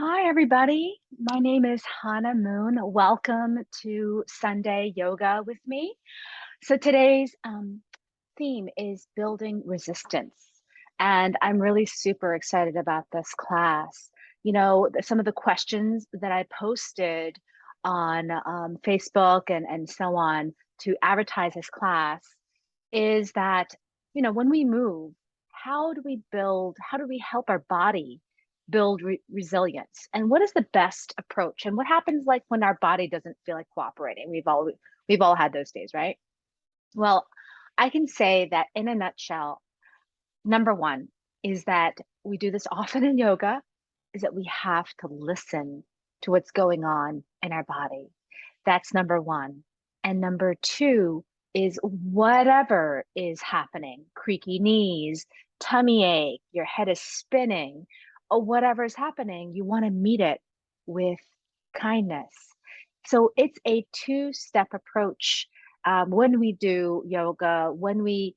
Hi, everybody. My name is Hannah Moon. Welcome to Sunday Yoga with me. So today's theme is building resistance. And I'm really super excited about this class. Some of the questions that I posted on Facebook and so on to advertise this class is that, when we move, how do we help our body build resilience? And what is the best approach? And what happens like when our body doesn't feel like cooperating? We've all had those days, right? Well, I can say that in a nutshell, number one is that we do this often in yoga, is that we have to listen to what's going on in our body. That's number one. And number two is whatever is happening, creaky knees, tummy ache, your head is spinning, or whatever is happening, you want to meet it with kindness. So it's a two-step approach when we do yoga, when we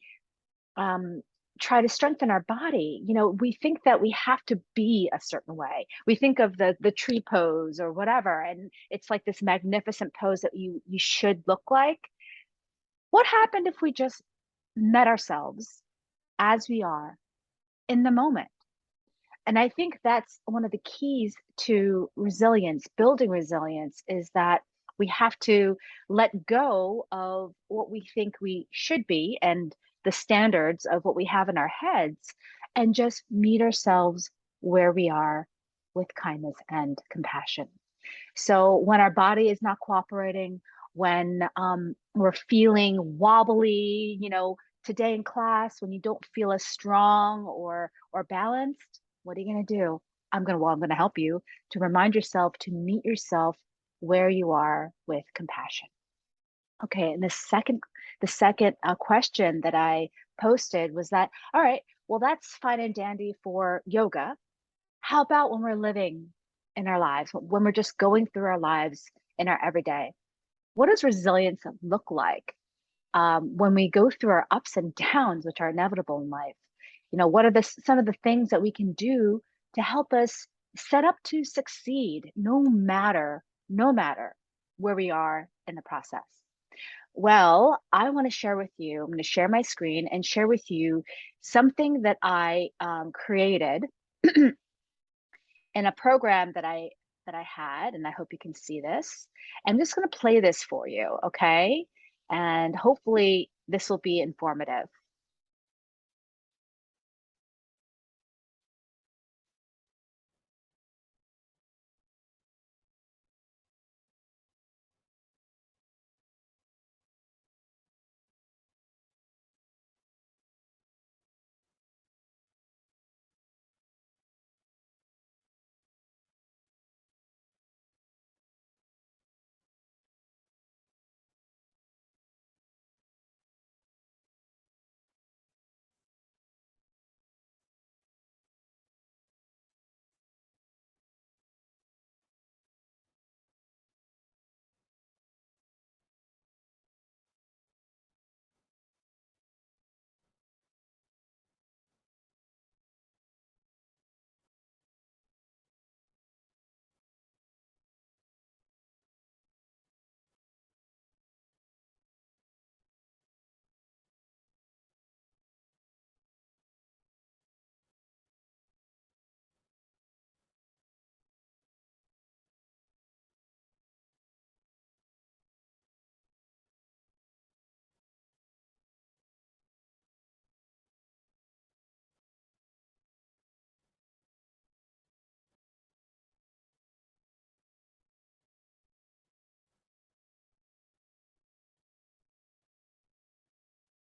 um, try to strengthen our body. We think that we have to be a certain way. We think of the tree pose or whatever, and it's like this magnificent pose that you should look like. What happened if we just met ourselves as we are in the moment? And I think that's one of the keys to resilience, building resilience, is that we have to let go of what we think we should be and the standards of what we have in our heads and just meet ourselves where we are with kindness and compassion. So when our body is not cooperating, when we're feeling wobbly, today in class, when you don't feel as strong or balanced, what are you going to do? I'm going to help you to remind yourself to meet yourself where you are with compassion. Okay, and the second question that I posted was that, all right, well, that's fine and dandy for yoga. How about when we're living in our lives, when we're just going through our lives in our everyday? What does resilience look like when we go through our ups and downs, which are inevitable in life? What are some of the things that we can do to help us set up to succeed, no matter where we are in the process? Well, I want to share with you. I'm going to share my screen and share with you something that I created in a program that I had, and I hope you can see this. I'm just going to play this for you, okay? And hopefully this will be informative.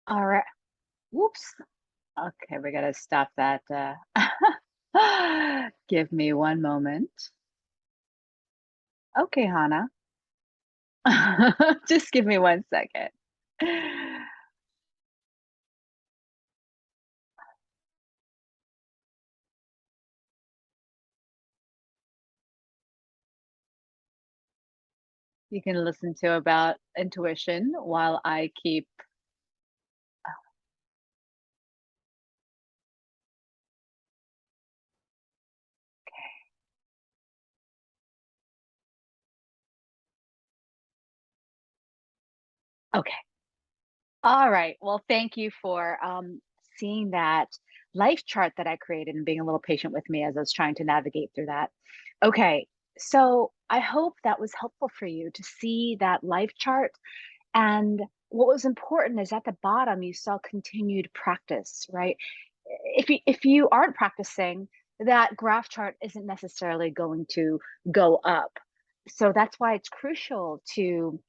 All right. Whoops. Okay, we got to stop that. Give me one moment. Okay, Hannah. Just give me 1 second. You can listen to about intuition while I keep. Okay. All right. Well, thank you for seeing that life chart that I created and being a little patient with me as I was trying to navigate through that. Okay. So I hope that was helpful for you to see that life chart. And what was important is at the bottom, you saw continued practice, right? If you aren't practicing, that graph chart isn't necessarily going to go up. So that's why it's crucial to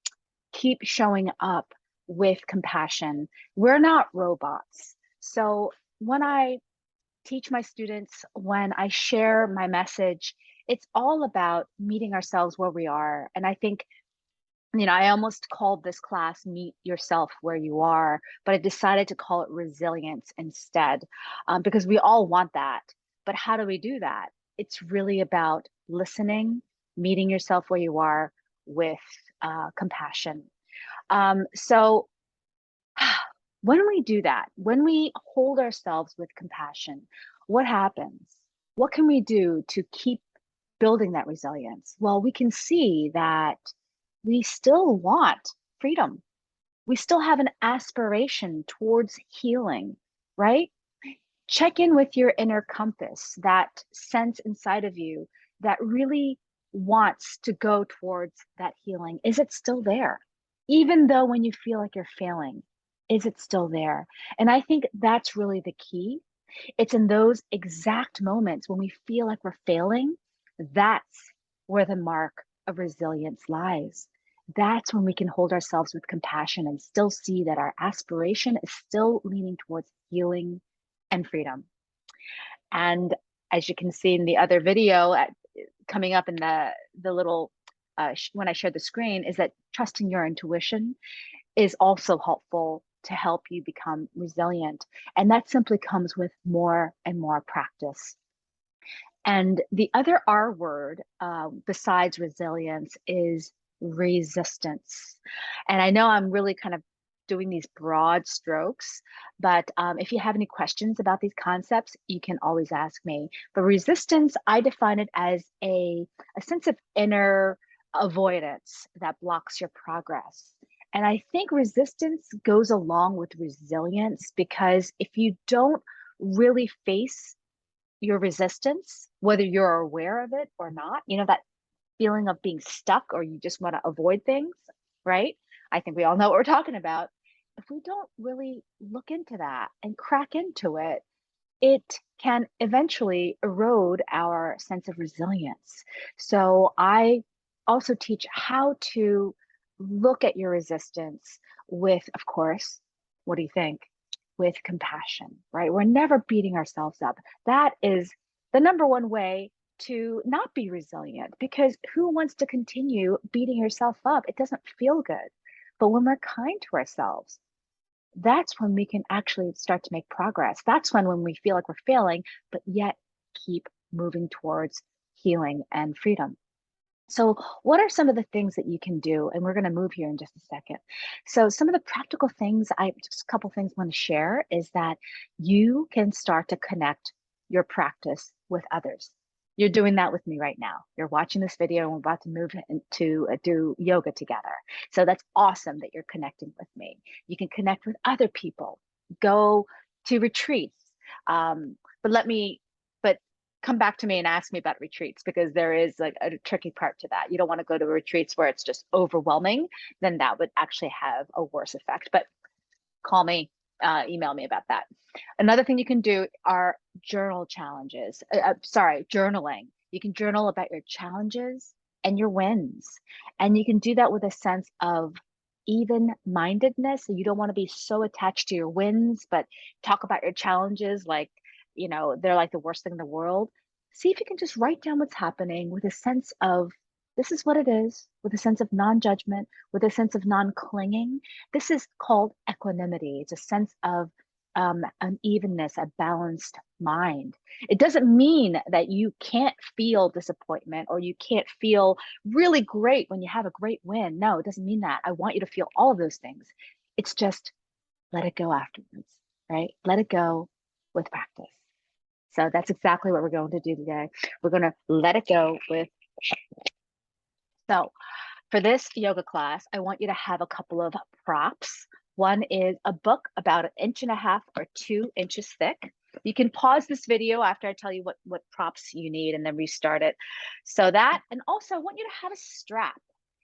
keep showing up with compassion. We're not robots. So when I teach my students, when I share my message, it's all about meeting ourselves where we are. And I think, I almost called this class Meet Yourself Where You Are, but I decided to call it Resilience instead, because we all want that. But how do we do that? It's really about listening, meeting yourself where you are with compassion. So when we do that, when we hold ourselves with compassion, what happens? What can we do to keep building that resilience? Well, we can see that we still want freedom. We still have an aspiration towards healing, right? Check in with your inner compass, that sense inside of you that really wants to go towards that healing. Is it still there? Even though when you feel like you're failing, is it still there? And I think that's really the key. It's in those exact moments when we feel like we're failing, that's where the mark of resilience lies. That's when we can hold ourselves with compassion and still see that our aspiration is still leaning towards healing and freedom. And as you can see in the other video coming up in the little when I shared the screen, is that trusting your intuition is also helpful to help you become resilient. And that simply comes with more and more practice. And the other R word, besides resilience, is resistance. And I know I'm really kind of doing these broad strokes, but if you have any questions about these concepts, you can always ask me. But resistance, I define it as a sense of inner avoidance that blocks your progress. And I think resistance goes along with resilience because if you don't really face your resistance, whether you're aware of it or not, that feeling of being stuck or you just want to avoid things, right? I think we all know what we're talking about. If we don't really look into that and crack into it, it can eventually erode our sense of resilience. So I also teach how to look at your resistance with, of course, what do you think? With compassion, right? We're never beating ourselves up. That is the number one way to not be resilient because who wants to continue beating yourself up? It doesn't feel good. But when we're kind to ourselves, that's when we can actually start to make progress. That's when we feel like we're failing, but yet keep moving towards healing and freedom. So, what are some of the things that you can do? And we're going to move here in just a second. So, some of the practical things, just a couple things I want to share is that you can start to connect your practice with others. You're doing that with me right now. You're watching this video and we're about to move into do yoga together. So, that's awesome that you're connecting with me. You can connect with other people, go to retreats. But let me, but come back to me and ask me about retreats because there is like a tricky part to that. You don't want to go to retreats where it's just overwhelming, then that would actually have a worse effect. But call me, email me about that. Another thing you can do are journal challenges. Sorry, journaling. You can journal about your challenges and your wins. And you can do that with a sense of even mindedness. So you don't want to be so attached to your wins, but talk about your challenges like, they're like the worst thing in the world. See if you can just write down what's happening with a sense of this is what it is, with a sense of non judgment, with a sense of non clinging. This is called equanimity. It's a sense of an evenness, a balanced mind. It doesn't mean that you can't feel disappointment or you can't feel really great when you have a great win. No, it doesn't mean that. I want you to feel all of those things. It's just let it go afterwards, right? Let it go with practice. So that's exactly what we're going to do today. We're going to let it go with. So For this yoga class, I want you to have a couple of props. One is a book about 1.5 or 2 inches thick. You can pause this video after I tell you what props you need and then restart it. So that, and also I want you to have a strap.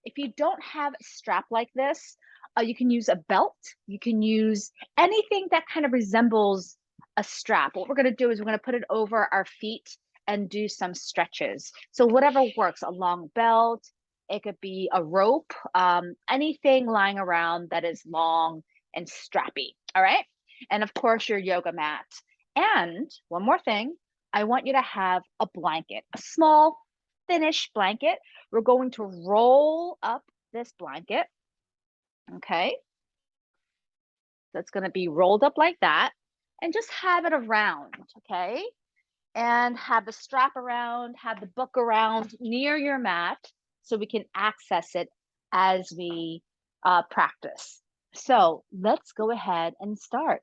If you don't have a strap like this, you can use a belt. You can use anything that kind of resembles a strap. What we're going to do is we're going to put it over our feet and do some stretches. So whatever works, a long belt, it could be a rope, anything lying around that is long and strappy. All right. And of course, your yoga mat. And one more thing, I want you to have a blanket, a small, thinnish blanket. We're going to roll up this blanket. Okay. So it's going to be rolled up like that and just have it around. Okay. And have the strap around, have the book around near your mat so we can access it as we practice. So let's go ahead and start.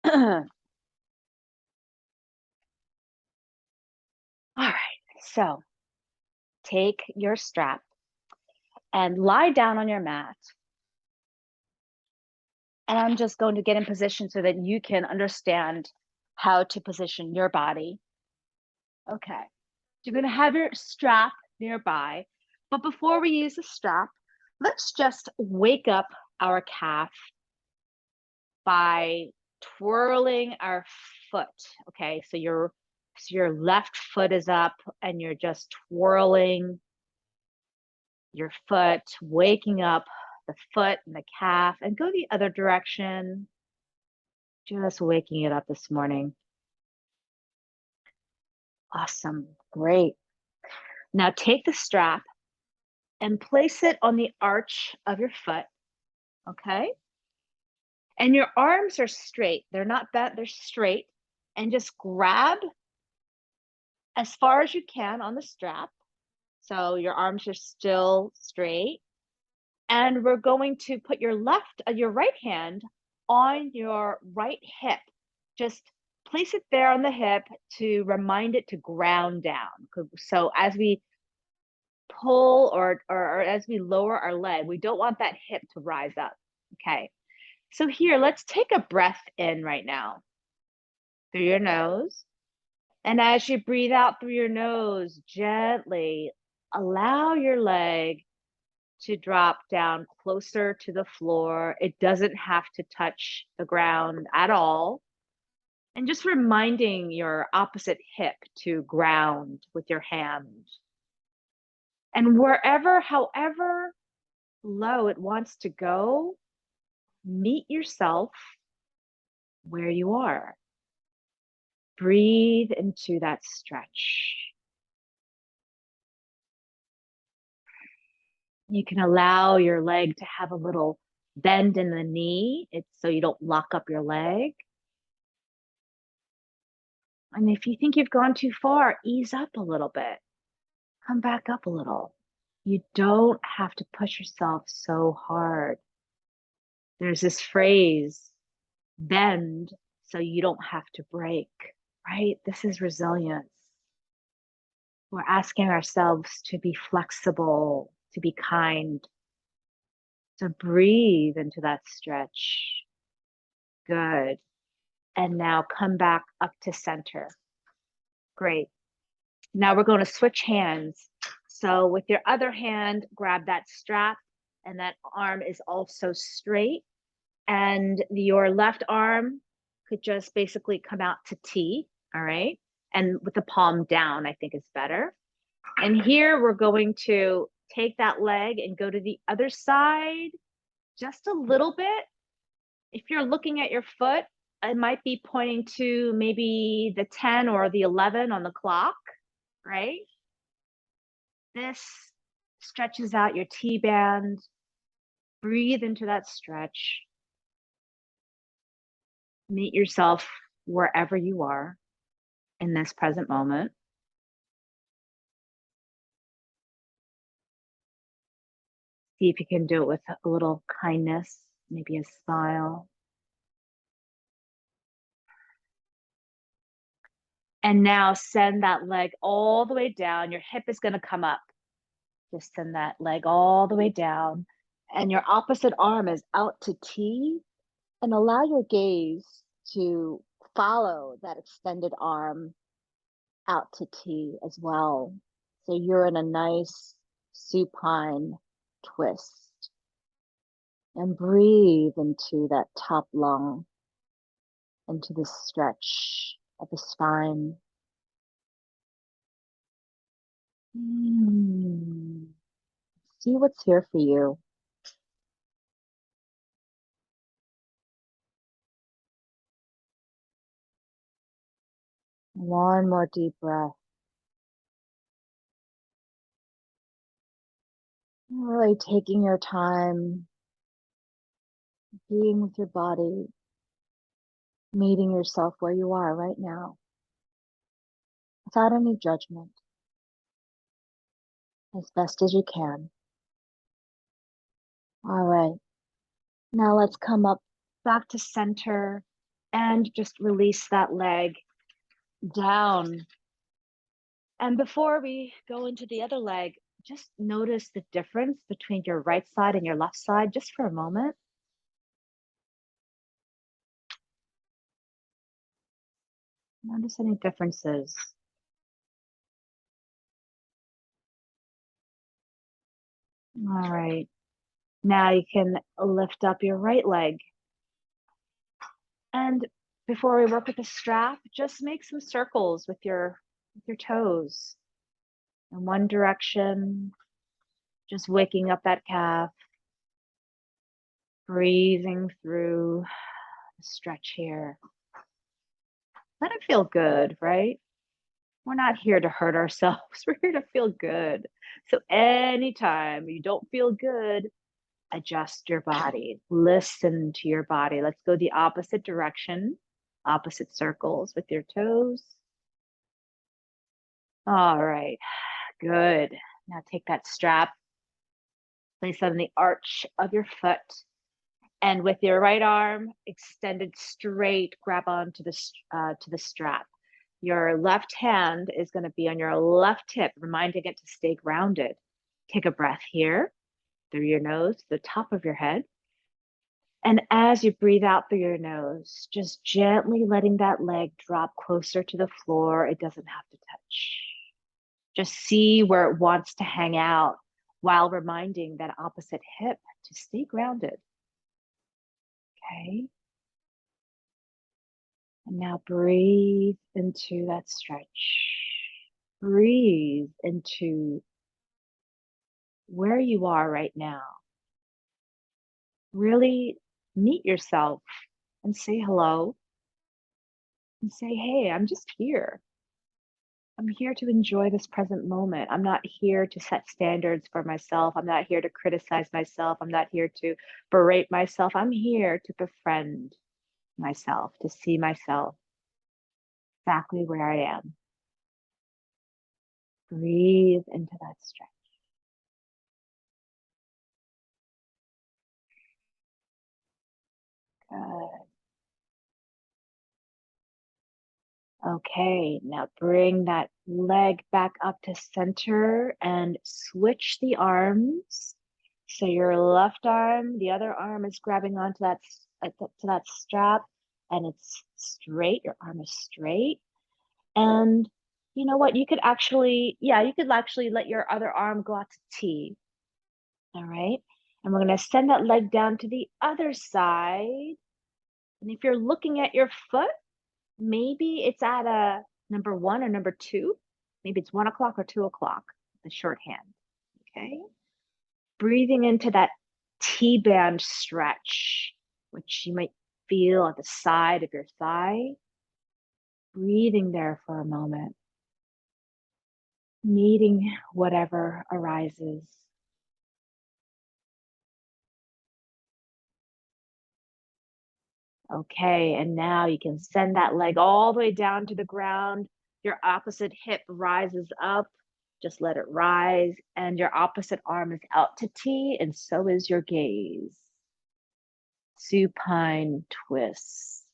All right, so take your strap and lie down on your mat. And I'm just going to get in position so that you can understand how to position your body. Okay, you're going to have your strap nearby. But before we use the strap, let's just wake up our calf by twirling our foot. Okay, so your left foot is up and you're just twirling your foot, waking up the foot and the calf, and go the other direction. Just waking it up this morning. Awesome, great. Now take the strap and place it on the arch of your foot, okay? And your arms are straight. They're not bent, they're straight. And just grab as far as you can on the strap. So your arms are still straight. And we're going to put your right hand on your right hip. Just place it there on the hip to remind it to ground down. So as we pull or as we lower our leg, we don't want that hip to rise up. Okay. So here, let's take a breath in right now through your nose. And as you breathe out through your nose, gently allow your leg to drop down closer to the floor. It doesn't have to touch the ground at all. And just reminding your opposite hip to ground with your hand. And however low it wants to go, meet yourself where you are. Breathe into that stretch. You can allow your leg to have a little bend in the knee. It's so you don't lock up your leg. And if you think you've gone too far, ease up a little bit. Come back up a little. You don't have to push yourself so hard. There's this phrase, bend so you don't have to break, right? This is resilience. We're asking ourselves to be flexible, to be kind. So breathe into that stretch. Good. And now come back up to center. Great. Now we're going to switch hands. So with your other hand, grab that strap and that arm is also straight. And your left arm could just basically come out to T, all right? And with the palm down, I think is better. And here we're going to take that leg and go to the other side just a little bit. If you're looking at your foot, it might be pointing to maybe the 10 or the 11 on the clock, right? This stretches out your T-band. Breathe into that stretch. Meet yourself wherever you are in this present moment. See if you can do it with a little kindness, maybe a smile. And now send that leg all the way down. Your hip is going to come up. Just send that leg all the way down, and your opposite arm is out to T, and allow your gaze to follow that extended arm out to T as well. So you're in a nice supine twist. And breathe into that top lung, into the stretch of the spine. See what's here for you. One more deep breath. Really taking your time, being with your body, meeting yourself where you are right now, without any judgment, as best as you can. All right, now let's come up back to center and just release that leg down. And before we go into the other leg, just notice the difference between your right side and your left side just for a moment. Notice any differences. All right. Now you can lift up your right leg. And before we work with the strap, just make some circles with your toes in one direction, just waking up that calf, breathing through the stretch here. Let it feel good, right? We're not here to hurt ourselves. We're here to feel good. So anytime you don't feel good, adjust your body. Listen to your body. Let's go the opposite direction, opposite circles with your toes. All right, good. Now take that strap, place it on the arch of your foot, and with your right arm extended straight, grab onto to the strap. Your left hand is going to be on your left hip, reminding it to stay grounded. Take a breath here through your nose, the top of your head. And as you breathe out through your nose, just gently letting that leg drop closer to the floor. It doesn't have to touch. Just see where it wants to hang out while reminding that opposite hip to stay grounded. Okay. And now breathe into that stretch. Breathe into where you are right now. Really meet yourself and say hello and say, hey, I'm just here. I'm here to enjoy this present moment. I'm not here to set standards for myself. I'm not here to criticize myself. I'm not here to berate myself. I'm here to befriend myself, to see myself exactly where I am. Breathe into that stretch. Good. Okay, now bring that leg back up to center and switch the arms. So your left arm, the other arm is grabbing onto that strap, and it's straight. Your arm is straight. And you know what? You could actually let your other arm go out to T. All right. And we're going to send that leg down to the other side. And if you're looking at your foot, maybe it's at a number 1 or number 2. Maybe it's 1 o'clock or 2 o'clock, the shorthand. Okay. Breathing into that T-band stretch, which you might feel at the side of your thigh. Breathing there for a moment. Meeting whatever arises. Okay, and now you can send that leg all the way down to the ground. Your opposite hip rises up. Just let it rise. And your opposite arm is out to T, and so is your gaze. Supine twist.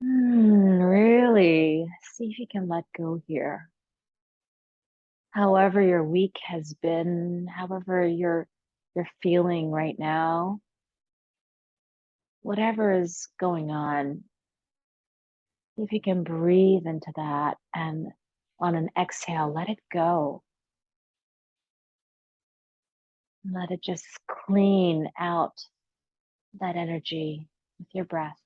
Really see if you can let go here. however your week has been, however you're feeling right now, whatever is going on, if you can breathe into that and on an exhale, let it go. Let it just clean out that energy with your breath.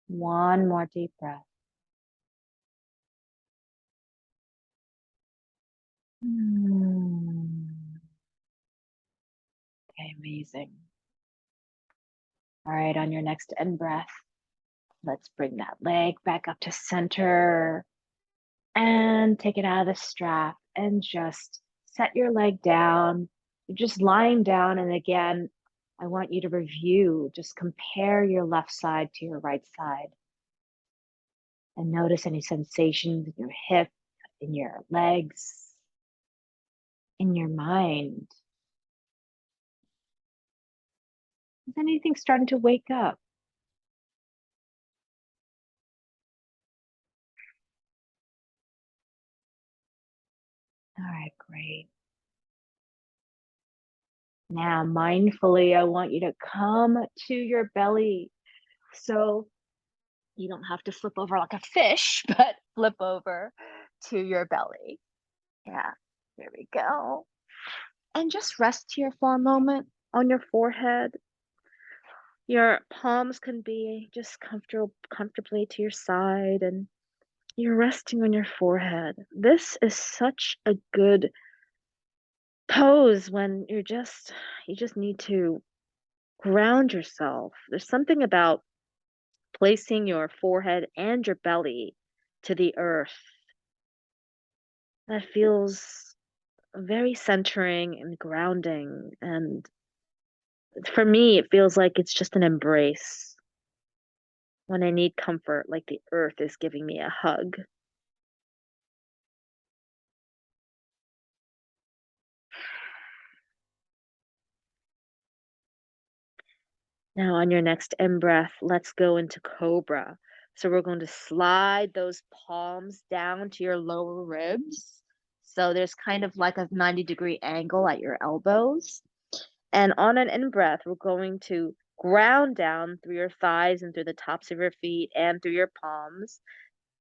One more deep breath. Okay, amazing. All right, on your next in breath, let's bring that leg back up to center and take it out of the strap and just set your leg down. You're just lying down. And again, I want you to review, just compare your left side to your right side and notice any sensations in your hip, in your legs, in your mind. Is anything starting to wake up? All right, great. Now, mindfully, I want you to come to your belly. So you don't have to flip over like a fish, but flip over to your belly. Yeah, there we go. And just rest here for a moment on your forehead. Your palms can be just comfortably to your side, and you're resting on your forehead. This is such a good pose when you just need to ground yourself. There's something about placing your forehead and your belly to the earth that feels very centering and grounding. And for me, it feels like it's just an embrace when I need comfort, like the earth is giving me a hug. Now, on your next in breath, let's go into cobra. So we're going to slide those palms down to your lower ribs. So there's kind of like a 90-degree angle at your elbows. And on an in breath, we're going to ground down through your thighs and through the tops of your feet and through your palms.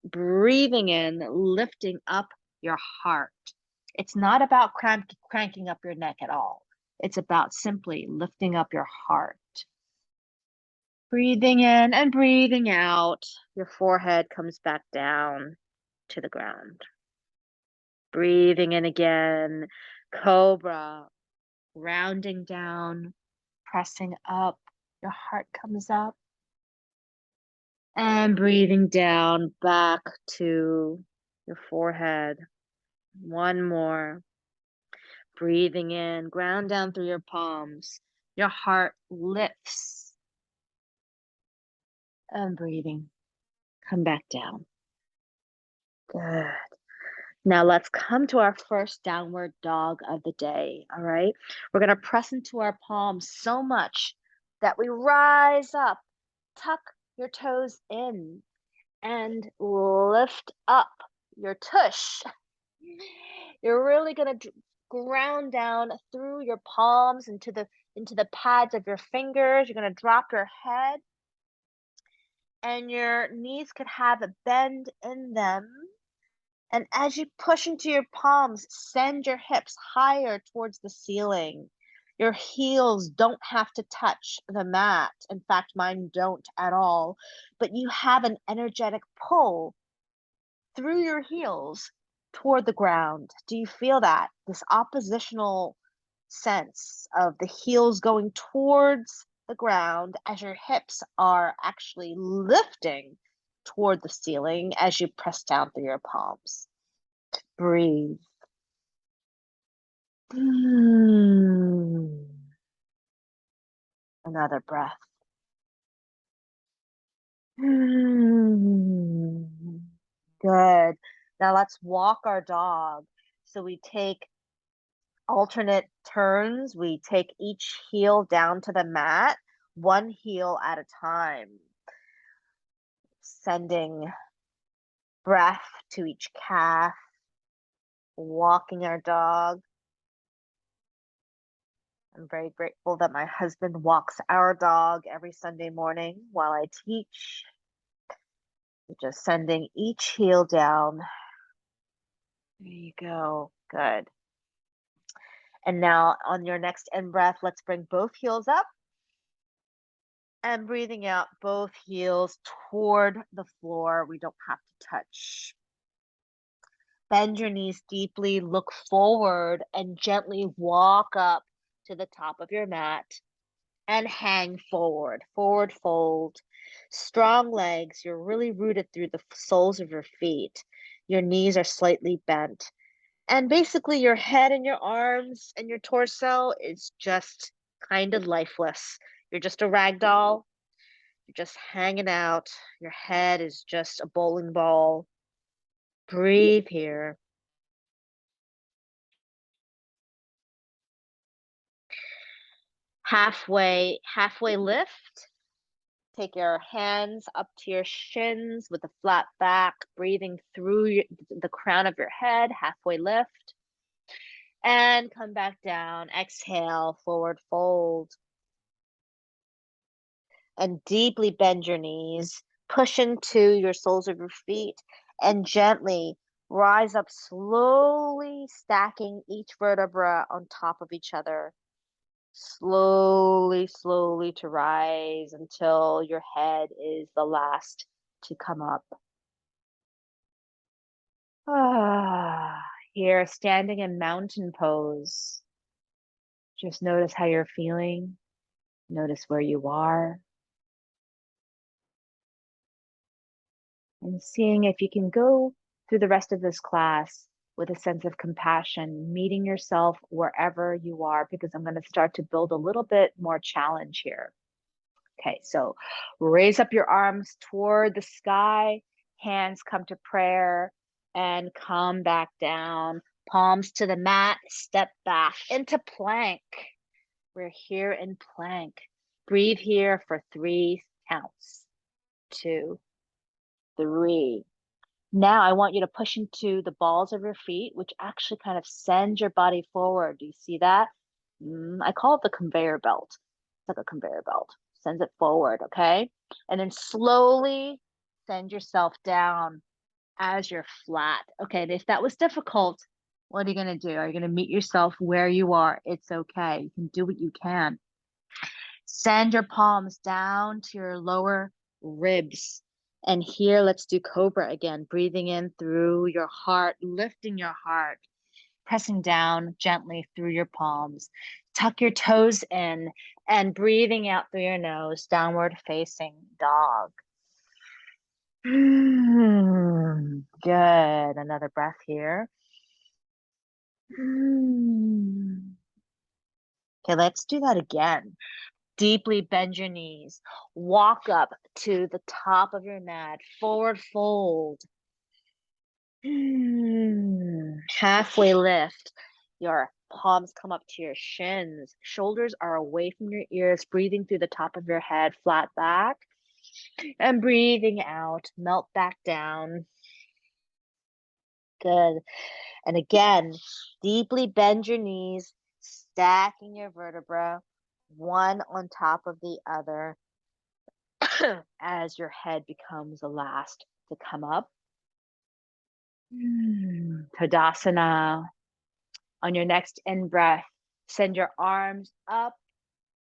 Breathing in, lifting up your heart. It's not about cranking up your neck at all. It's about simply lifting up your heart. Breathing in and breathing out, your forehead comes back down to the ground. Breathing in again, cobra, rounding down, pressing up, your heart comes up. And breathing down back to your forehead. One more. Breathing in, ground down through your palms. Your heart lifts. And breathing. Come back down. Good. Now let's come to our first downward dog of the day, all right? We're gonna press into our palms so much that we rise up, tuck your toes in, and lift up your tush. You're really gonna ground down through your palms into the pads of your fingers. You're gonna drop your head, and your knees could have a bend in them. And as you push into your palms, send your hips higher towards the ceiling. Your heels don't have to touch the mat. In fact, mine don't at all. But you have an energetic pull through your heels toward the ground. Do you feel that? This oppositional sense of the heels going towards the ground as your hips are actually lifting toward the ceiling as you press down through your palms. Breathe. Another breath. Good. Now let's walk our dog. So we take alternate turns. We take each heel down to the mat, one heel at a time. Sending breath to each calf, walking our dog. I'm very grateful that my husband walks our dog every Sunday morning while I teach. Just sending each heel down. There you go. Good. And now on your next in-breath, let's bring both heels up. And breathing out, both heels toward the floor. We don't have to touch. Bend your knees deeply, look forward, and gently walk up to the top of your mat and hang forward, forward fold. Strong legs, you're really rooted through the soles of your feet. Your knees are slightly bent. And basically your head and your arms and your torso is just kind of lifeless. You're just a rag doll. You're just hanging out. Your head is just a bowling ball. Breathe here. Halfway lift. Take your hands up to your shins with a flat back, breathing through the crown of your head, halfway lift. And come back down. Exhale, forward fold. And deeply bend your knees. Push into your soles of your feet and gently rise up, slowly stacking each vertebra on top of each other. Slowly, slowly to rise until your head is the last to come up. Here, standing in mountain pose. Just notice how you're feeling. Notice where you are. And seeing if you can go through the rest of this class with a sense of compassion, meeting yourself wherever you are, because I'm going to start to build a little bit more challenge here. Okay, so raise up your arms toward the sky, hands come to prayer, and come back down. Palms to the mat, step back into plank. We're here in plank. Breathe here for 3 counts. 2, 3. Now I want you to push into the balls of your feet, which actually kind of send your body forward. Do you see that? I call it the conveyor belt. It's like a conveyor belt. Sends it forward, okay? And then slowly send yourself down as you're flat. Okay, and if that was difficult, what are you going to do? Are you going to meet yourself where you are? It's okay. You can do what you can. Send your palms down to your lower ribs. And here, let's do cobra again. Breathing in through your heart, lifting your heart, pressing down gently through your palms. Tuck your toes in and breathing out through your nose, downward facing dog. Good. Another breath here. Okay, let's do that again. Deeply bend your knees. Walk up to the top of your mat. Forward fold. Halfway lift. Your palms come up to your shins. Shoulders are away from your ears. Breathing through the top of your head. Flat back. And breathing out. Melt back down. Good. And again, deeply bend your knees. Stacking your vertebra. One on top of the other. As your head becomes the last to come up. Tadasana. On your next in-breath, send your arms up,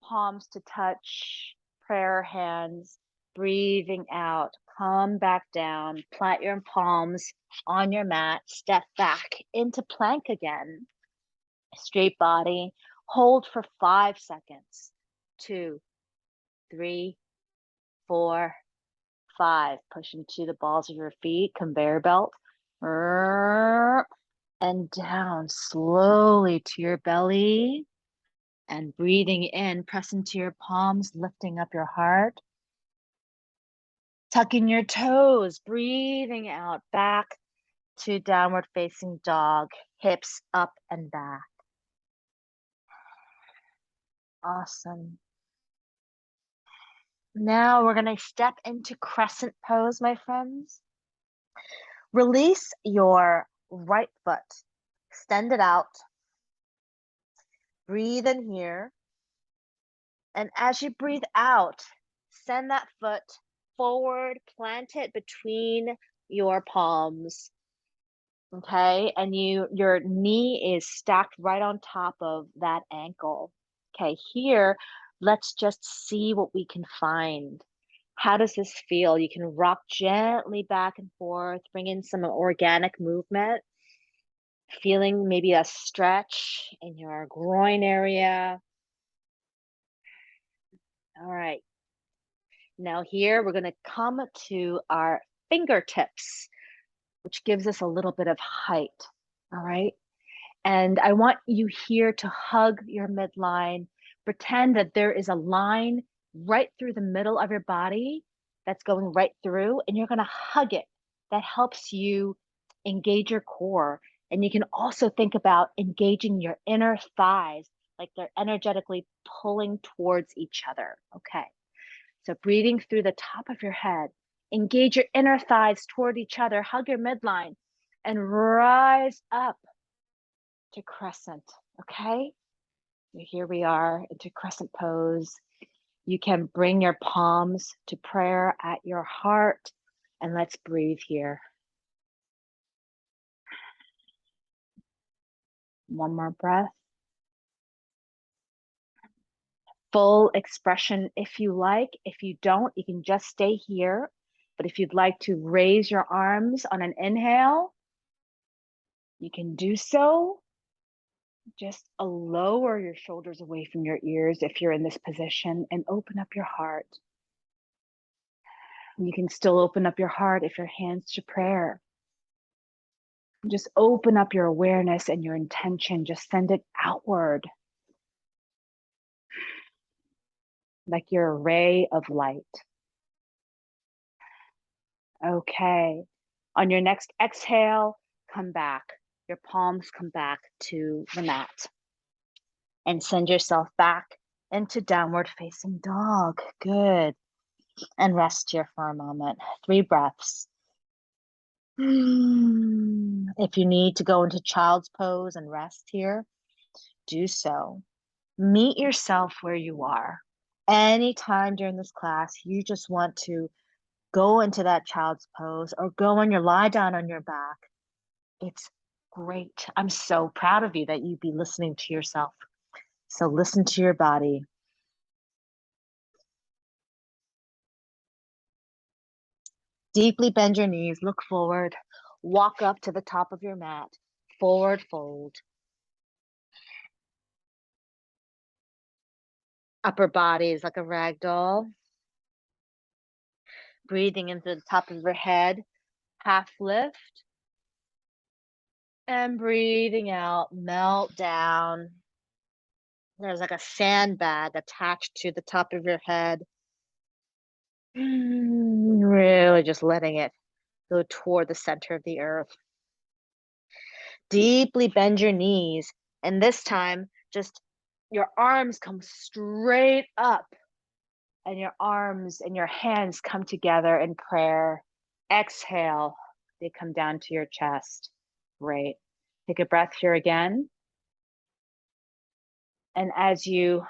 palms to touch, prayer hands. Breathing out, come back down, plant your palms on your mat, step back into plank again. Straight body, hold for 5 seconds. 2, 3, 4, 5. Push into the balls of your feet, conveyor belt. And down slowly to your belly. And breathing in, press into your palms, lifting up your heart. Tucking your toes, breathing out, back to downward facing dog, hips up and back. Awesome. Now we're going to step into crescent pose, my friends. Release your right foot. Extend it out. Breathe in here. And as you breathe out, send that foot forward, plant it between your palms. Okay, and your knee is stacked right on top of that ankle. Okay, here, let's just see what we can find. How does this feel? You can rock gently back and forth, bring in some organic movement, feeling maybe a stretch in your groin area. All right. Now here, we're gonna come to our fingertips, which gives us a little bit of height. All right. And I want you here to hug your midline. Pretend that there is a line right through the middle of your body that's going right through, and you're going to hug it. That helps you engage your core. And you can also think about engaging your inner thighs, like they're energetically pulling towards each other. Okay. So breathing through the top of your head, engage your inner thighs toward each other, hug your midline, and rise up to crescent. Okay. Here we are into crescent pose. You can bring your palms to prayer at your heart, and let's breathe here. One more breath. Full expression if you like. If you don't, you can just stay here. But if you'd like to raise your arms on an inhale, you can do so. Just lower your shoulders away from your ears if you're in this position, and open up your heart. You can still open up your heart if your hands to prayer. Just open up your awareness and your intention. Just send it outward, like you're a ray of light. Okay. On your next exhale, come back. Your palms come back to the mat. And send yourself back into downward facing dog. Good. And rest here for a moment. 3 breaths. If you need to go into child's pose and rest here, do so. Meet yourself where you are. Anytime during this class, you just want to go into that child's pose or go and lie down on your back. It's great. I'm so proud of you that you'd be listening to yourself. So listen to your body. Deeply bend your knees, look forward, walk up to the top of your mat, forward fold. Upper body is like a rag doll. Breathing into the top of your head, half lift. And breathing out, melt down. There's like a sandbag attached to the top of your head. Really just letting it go toward the center of the earth. Deeply bend your knees. And this time, just your arms come straight up. And your arms and your hands come together in prayer. Exhale, they come down to your chest. Great. Take a breath here again. And as your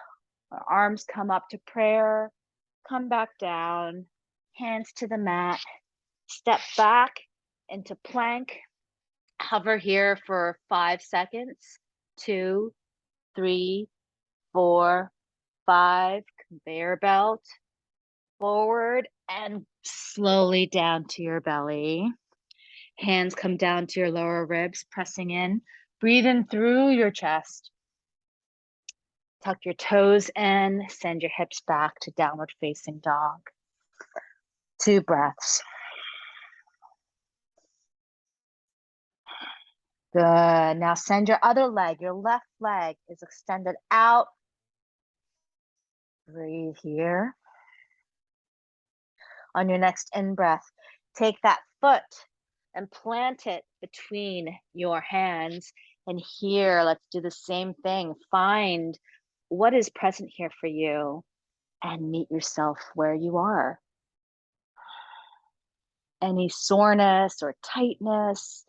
arms come up to prayer, come back down, hands to the mat, step back into plank, hover here for 5 seconds, 2, 3, 4, 5, conveyor belt, forward and slowly down to your belly. Hands come down to your lower ribs, pressing in. Breathe in through your chest. Tuck your toes in, send your hips back to downward facing dog. 2 breaths. Good. Now send your other leg, your left leg is extended out. Breathe here. On your next in-breath, take that foot and plant it between your hands. And here, let's do the same thing. Find what is present here for you and meet yourself where you are. any soreness or tightness.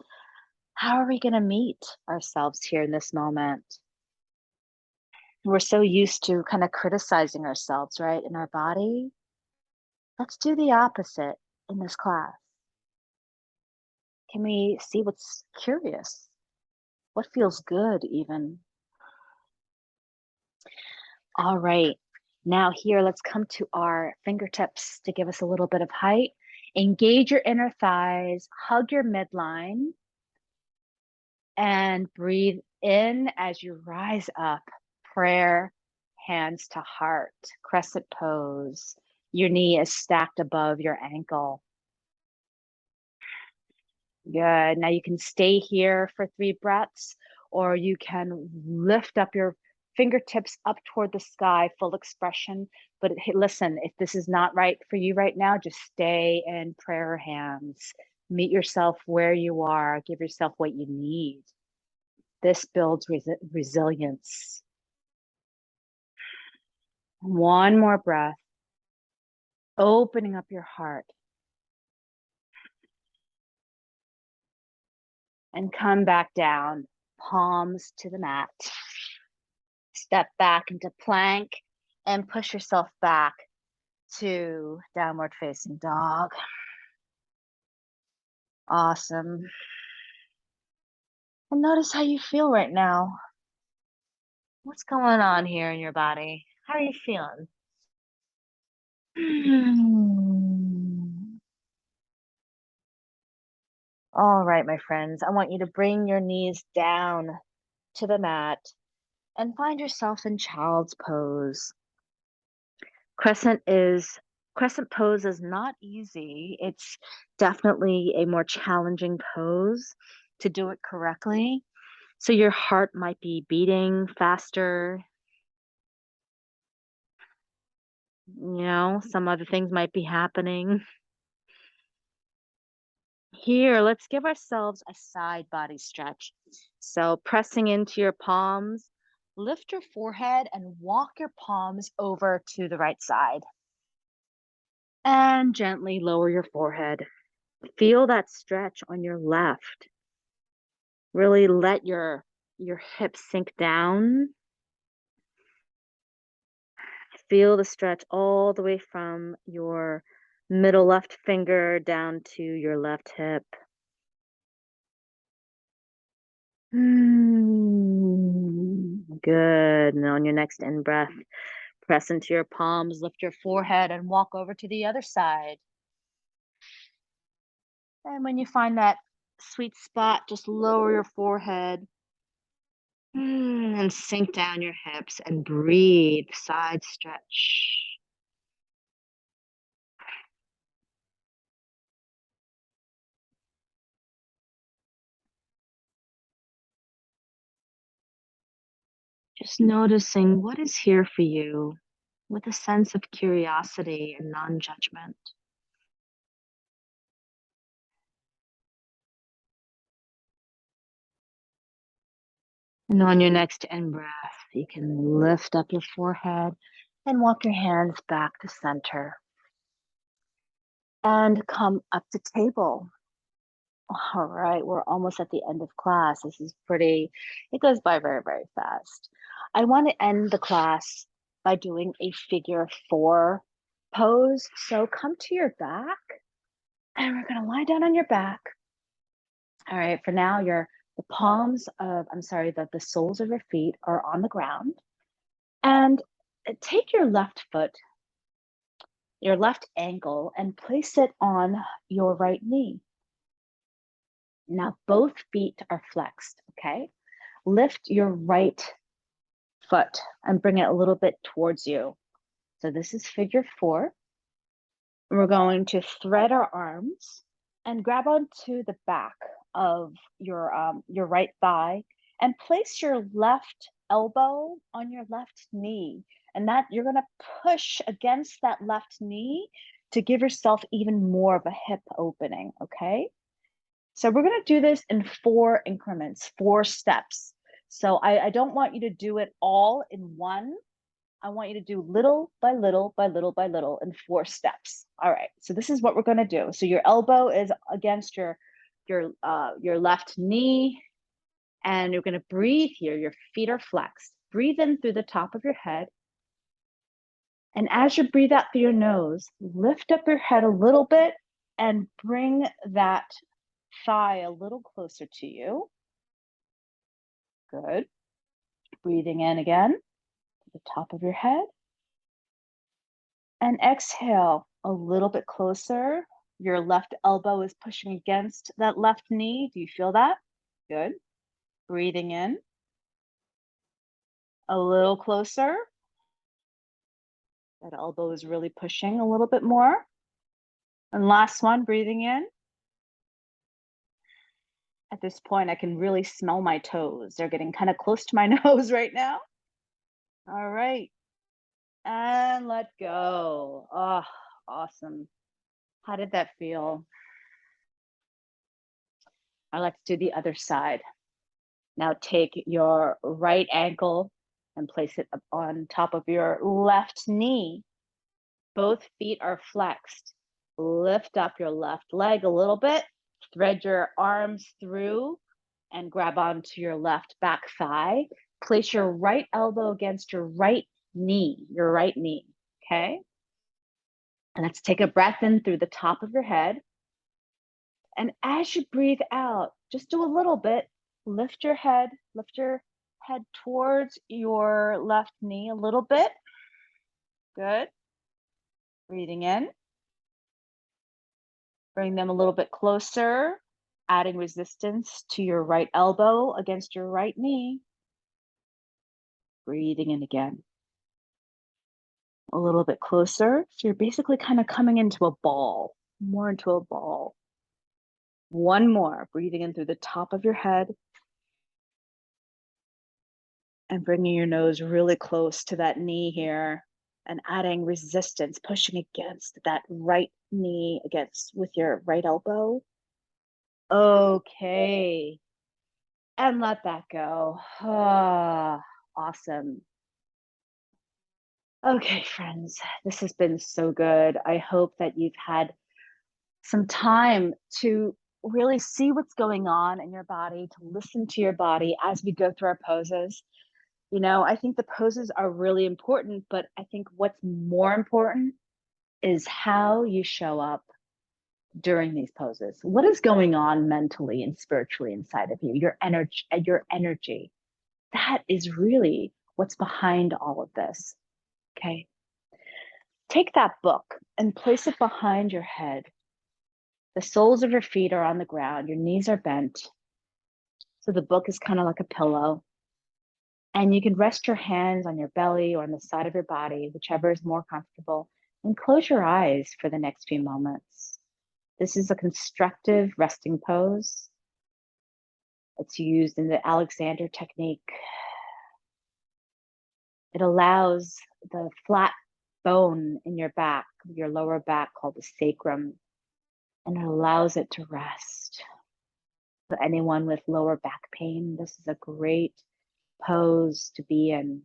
How are we going to meet ourselves here in this moment? We're so used to kind of criticizing ourselves, right, in our body. Let's do the opposite in this class. Can we see what's curious? What feels good, even? All right. Now, here, let's come to our fingertips to give us a little bit of height. Engage your inner thighs, hug your midline, and breathe in as you rise up. Prayer, hands to heart, crescent pose. Your knee is stacked above your ankle. Good. Now you can stay here for 3 breaths, or you can lift up your fingertips up toward the sky, full expression. But hey, listen, if this is not right for you right now, just stay in prayer hands. Meet yourself where you are. Give yourself what you need. This builds resilience. One more breath. Opening up your heart. And come back down, palms to the mat. Step back into plank and push yourself back to downward facing dog. Awesome. And notice how you feel right now. What's going on here in your body? How are you feeling? All right, my friends, I want you to bring your knees down to the mat and find yourself in child's pose. Crescent pose is not easy. It's definitely a more challenging pose to do it correctly. So your heart might be beating faster. You know, some other things might be happening. Here, let's give ourselves a side body stretch. So pressing into your palms, lift your forehead and walk your palms over to the right side. And gently lower your forehead. Feel that stretch on your left. Really let your hips sink down. Feel the stretch all the way from your middle left finger down to your left hip. Good. And on your next in breath, press into your palms, lift your forehead, and walk over to the other side. And when you find that sweet spot, just lower your forehead and sink down your hips and breathe, side stretch. Just noticing what is here for you with a sense of curiosity and non-judgment. And on your next in-breath, you can lift up your forehead and walk your hands back to center. And come up to table. All right, we're almost at the end of class. This is pretty, it goes by very, very fast. I want to end the class by doing a figure 4 pose. So come to your back and we're going to lie down on your back. All right, for now, the palms of, the soles of your feet are on the ground. And take your left foot, your left ankle, and place it on your right knee. Now both feet are flexed, okay? Lift your right foot and bring it a little bit towards you. So this is figure 4. We're going to thread our arms and grab onto the back of your right thigh and place your left elbow on your left knee. And that you're gonna push against that left knee to give yourself even more of a hip opening, okay? So we're gonna do this in 4 increments, 4 steps. So I don't want you to do it all in one. I want you to do little by little by little by little in 4 steps. All right, so this is what we're gonna do. So your elbow is against your left knee, and you're gonna breathe here. Your feet are flexed. Breathe in through the top of your head. And as you breathe out through your nose, lift up your head a little bit and bring that thigh a little closer to you. Good. Breathing in again to the top of your head. And exhale a little bit closer. Your left elbow is pushing against that left knee. Do you feel that? Good. Breathing in. A little closer. That elbow is really pushing a little bit more. And last one, breathing in. At this point, I can really smell my toes. They're getting kind of close to my nose right now. All right. And let go. Oh, awesome. How did that feel? I like to do the other side. Now take your right ankle and place it up on top of your left knee. Both feet are flexed. Lift up your left leg a little bit. Thread your arms through and grab onto your left back thigh. Place your right elbow against your right knee, okay? And let's take a breath in through the top of your head. And as you breathe out, just do a little bit. Lift your head towards your left knee a little bit. Good. Breathing in. Bring them a little bit closer, adding resistance to your right elbow against your right knee. Breathing in again. A little bit closer. So you're basically kind of coming into a ball, more into a ball. One more, breathing in through the top of your head and bringing your nose really close to that knee here and adding resistance, pushing against that right knee with your right elbow. Okay. And let that go. Ah, awesome. Okay, friends, this has been so good. I hope that you've had some time to really see what's going on in your body, to listen to your body as we go through our poses. You know, I think the poses are really important, but I think what's more important is how you show up during these poses. What is going on mentally and spiritually inside of you? Your energy. That is really what's behind all of this. Okay. Take that book and place it behind your head. The soles of your feet are on the ground, your knees are bent. So the book is kind of like a pillow. And you can rest your hands on your belly or on the side of your body, whichever is more comfortable, and close your eyes for the next few moments. This is a constructive resting pose. It's used in the Alexander technique. It allows the flat bone in your back, your lower back, called the sacrum, and it allows it to rest. For anyone with lower back pain, this is a great pose to be in.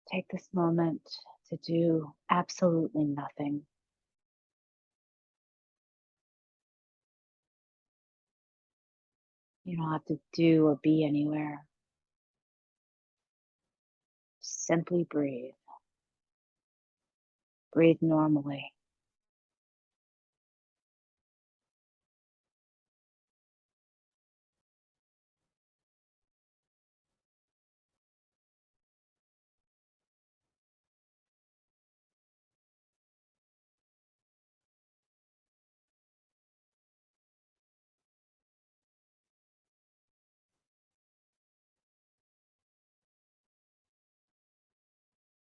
Take this moment to do absolutely nothing. You don't have to do or be anywhere. Simply breathe. Breathe normally.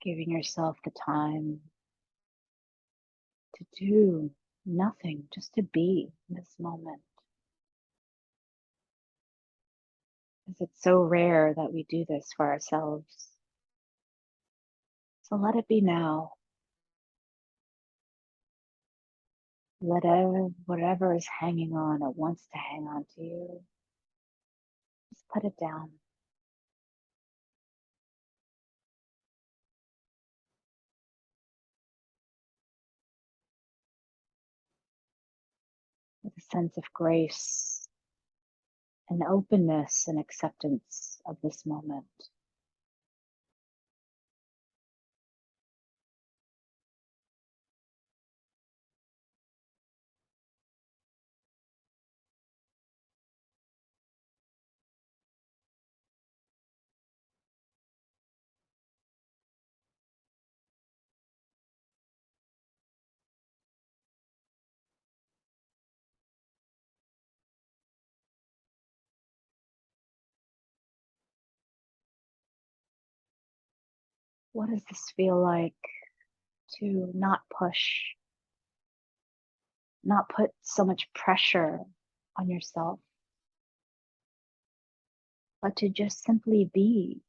Giving yourself the time to do nothing, just to be in this moment. Because it's so rare that we do this for ourselves. So let it be now. Whatever is hanging on or wants to hang on to you, just put it down. With a sense of grace and openness and acceptance of this moment. What does this feel like to not push, not put so much pressure on yourself, but to just simply be?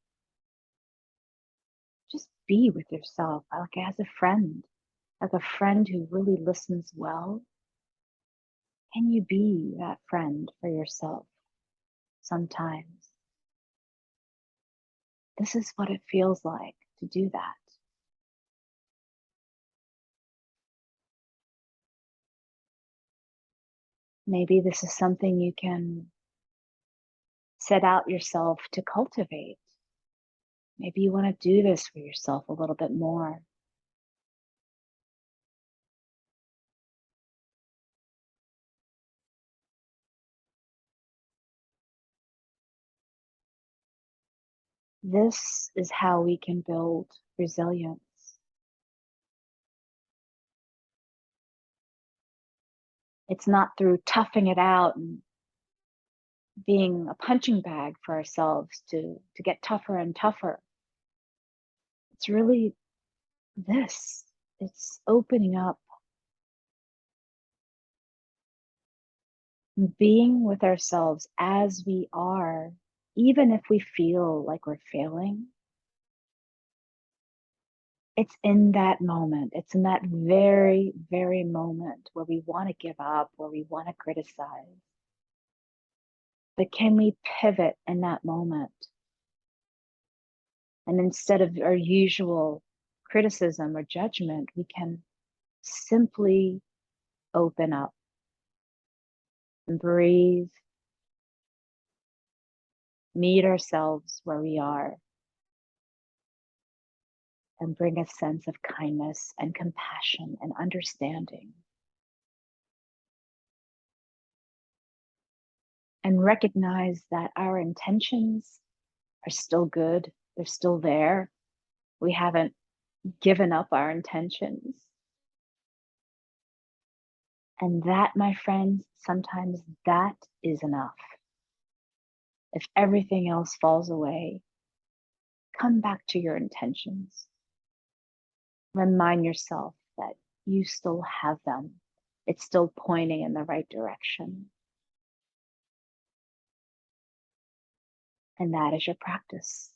Just be with yourself, like as a friend, like a friend who really listens well. Can you be that friend for yourself sometimes? This is what it feels like to do that. Maybe this is something you can set out yourself to cultivate. Maybe you want to do this for yourself a little bit more. This is how we can build resilience. It's not through toughing it out and being a punching bag for ourselves to get tougher and tougher. It's really this. It's opening up, being with ourselves as we are, even if we feel like we're failing. It's in that moment. It's in that very, very moment where we want to give up, where we want to criticize. But can we pivot in that moment? And instead of our usual criticism or judgment, we can simply open up and breathe, meet ourselves where we are, and bring a sense of kindness and compassion and understanding. And recognize that our intentions are still good, they're still there. We haven't given up our intentions. And that, my friends, sometimes that is enough. If everything else falls away, come back to your intentions. Remind yourself that you still have them. It's still pointing in the right direction. And that is your practice.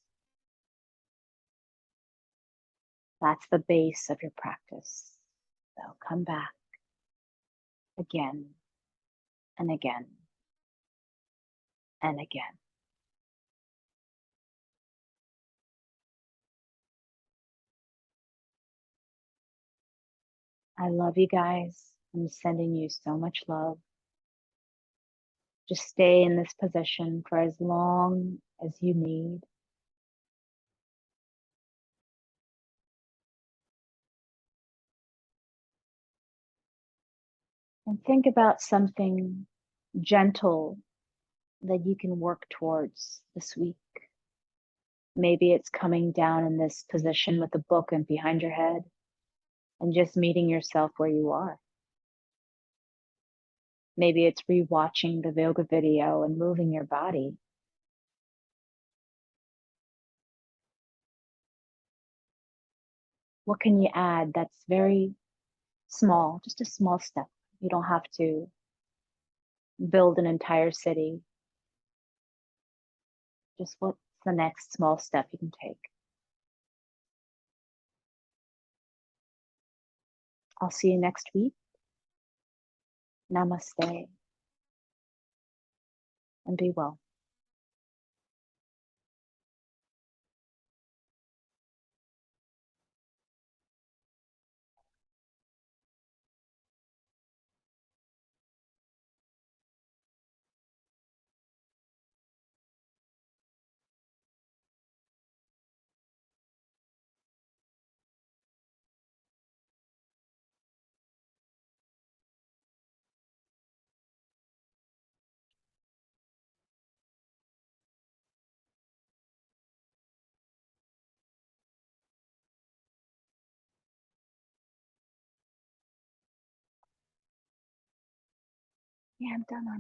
That's the base of your practice. So come back again and again and again. I love you guys. I'm sending you so much love. Just stay in this position for as long as you need. And think about something gentle that you can work towards this week. Maybe it's coming down in this position with a book and behind your head and just meeting yourself where you are. Maybe it's rewatching the yoga video and moving your body. What can you add that's very small, just a small step? You don't have to build an entire city. Just what's the next small step you can take? I'll see you next week. Namaste, and be well. Yeah, I'm done on